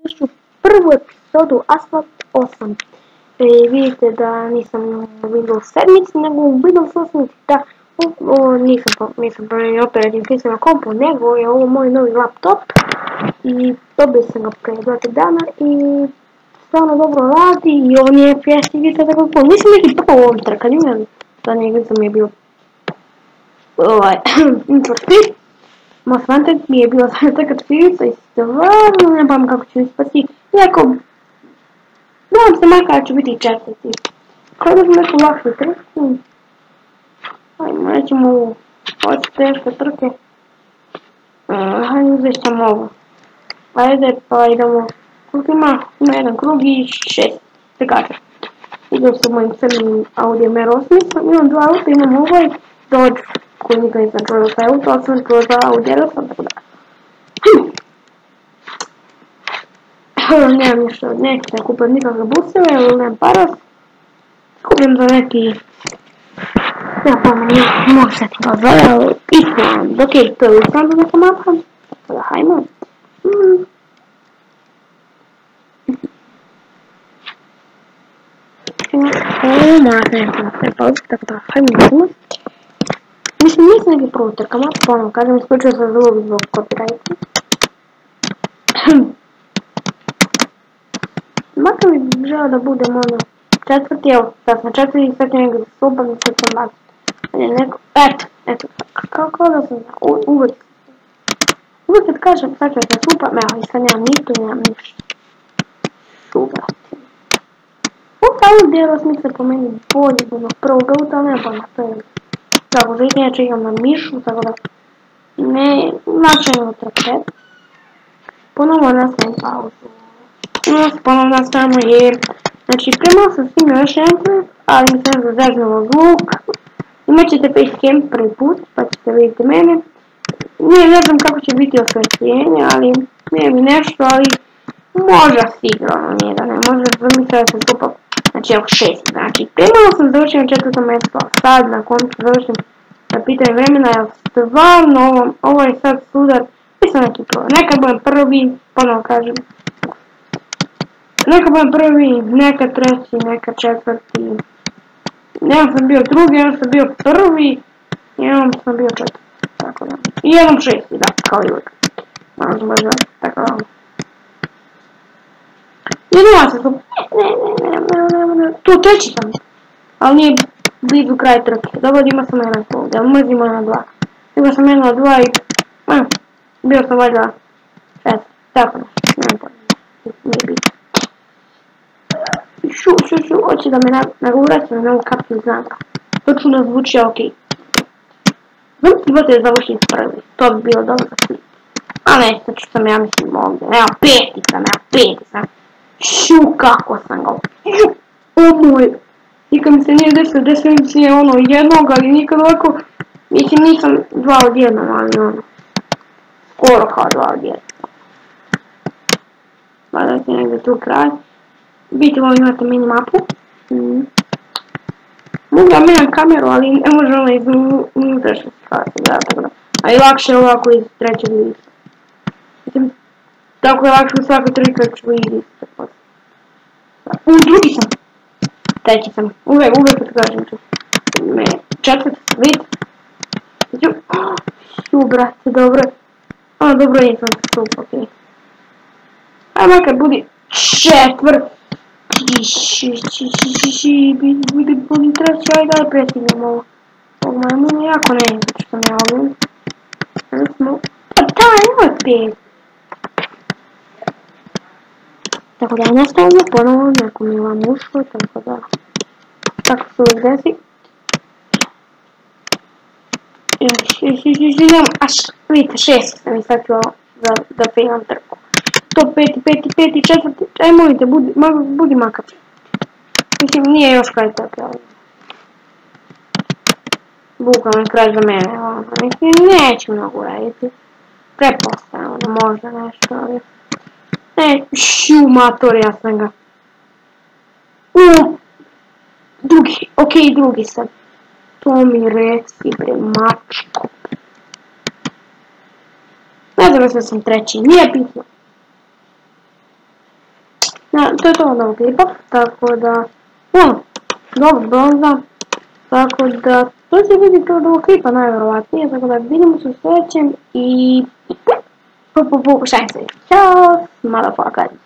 ću prvu epizodu ASPHALT 8. Vidite da nisam u Windows 7, nego u Windows 8, da nisam promijenio operativni sistem na kompu, nego je ovo moj novi laptop i dobio sam ga pre 2-3 dana i stvarno dobro radi i on je FPS i vidite tako cool. Nisam neki pro u ovom trkanju, jer zadnje igrica mi je bio Need Speed. Most Wanted mi je bilo trkat Filica i stvarno ne znam kako ću ispasti, iako nadam se makar da ću biti četvrti. Kao da sam neku lakšu trku. Ajmo, nećemo ovu. Ovo su teške trke. Hajde uzet ćemo ovu. Ajde, pa idemo. Koliko ima? Ima jedan krug i 6 trkača. Idem sa mojim crnim Audijem R8. Imam dva auta, imam ovaj Dodge koji nikad nisam čuo za auto, ali sam čuo za Audi R8, tako da. Nemam ništa, neću se kupati nikakve buseve, ili nemam para. Kupim za neki... Ja pojma nije, može se ti to zove, ali Island, ok, to je Island neka mapa, tako da hajmo. Moram se nešto napraviti, tako da hajmo idemo. Mislim, nisam neki prvo trkama, ponovno kažem, isključio sam zvuk zbog copyrighta. Makar mi žele da budem četvrti, evo, da sam četvrti, sad ću negdje stupam i sad sam baciti. Ali neko, eto, kako da sam, uvijek kad kažem sad ću da stupam, evo, i sad nemam ništa, nemam ništa. Šubrati. Ovdje je razmišlja po meni bolje od onog prvog auta, ali nema pojma, to je tako, za inače imam na mišu, tako da ne značajno trke. Ponovno nastavim pauzu. Ponovno nastavimo jer, znači premalo sam snimio još jedan klip, ali mi se ne zažnjalo zvuk. Imat ćete FACECAM prvi put, pa ćete vidjeti mene. Ne znam kako će biti osvetljenje, ali nije mi nešto, ali možda sigurno nije da ne može, zamislila da sam skupao. Znači evo 6, znači premalo sam završio na 4. mjestu, a sad na koncu završim na pitanje vremena, jer stvarno ovo je sad sudar, nisam neki pro, nekad budem prvi, ponovno kažem, nekad budem prvi, nekad treći, nekad četvrti, jednom sam bio drugi, jednom sam bio prvi, jednom sam bio četvrti, tako da, i jednom 6, da, kao i uvijek, malo sam baš da, tako da. Jednom sam tu, ne, tu treći sam, ali nije blizu kraj trke, dobro imao sam jedan ovdje, ali mrzimo na 2. Imao sam jedan na 2 i, bio sam valjda 6, tako da, nema pojma, nije bitno. Hoće da me nagurati na novu kapsulu znaka, točno zvuči okej. Zvuči da završim prvi, to bi bilo dobro za klip. A ne, sad ću sam ja mislim ovdje, evo 5 sam. Kako sam ga o moj, nikad mi se nije desilo mi se ono jednog, ali nikad ovako, mislim nisam 2 od 1, ali ono, skoro kao 2 od 1. Vada se negdje tu kraj, vidite ovo imate mini mapu, mogu da menjam kameru, ali ne može ona iz unutrašnje situacije, tako da, a i lakše je ovako iz trećeg lista. Mislim, tako je lakše u svakoj trči kad ću lista. Drugi sam. Treći sam. Uvijek kad kažem ću. Četvrti sam, vidite. Brate, dobro. Dobro nisam stup, okej. Aj makar budi četvrti. Budi treći, aj daj prestignem ovo. Ovo majmuna jako ne znam što me ovdje. Pa daj, nemoj 5. Tako da ja nastavljamo ponovno, neko mi je vam ušlo, tako da, tako se uvijek desi. Vidite, 6 sam istakla da pejam trku. To 5, 4, aj molite, budi makar. Mislim, nije još kraj trke, ali... Bukvalno je kraj za mene, mislim, neću mnogo raditi. Prepostavljamo da možda nešto, ali... Mator, ja sam ga. Drugi sam. To mi reci, bre, mačko. Ne znam da sam treći, nije bitno. To je to od ovog klipa, tako da, dobro, bronza, tako da, to će biti to od ovog klipa najvjerovatnije, tako da vidimo se u sljedećem i šajem se, čao, motherfuckers.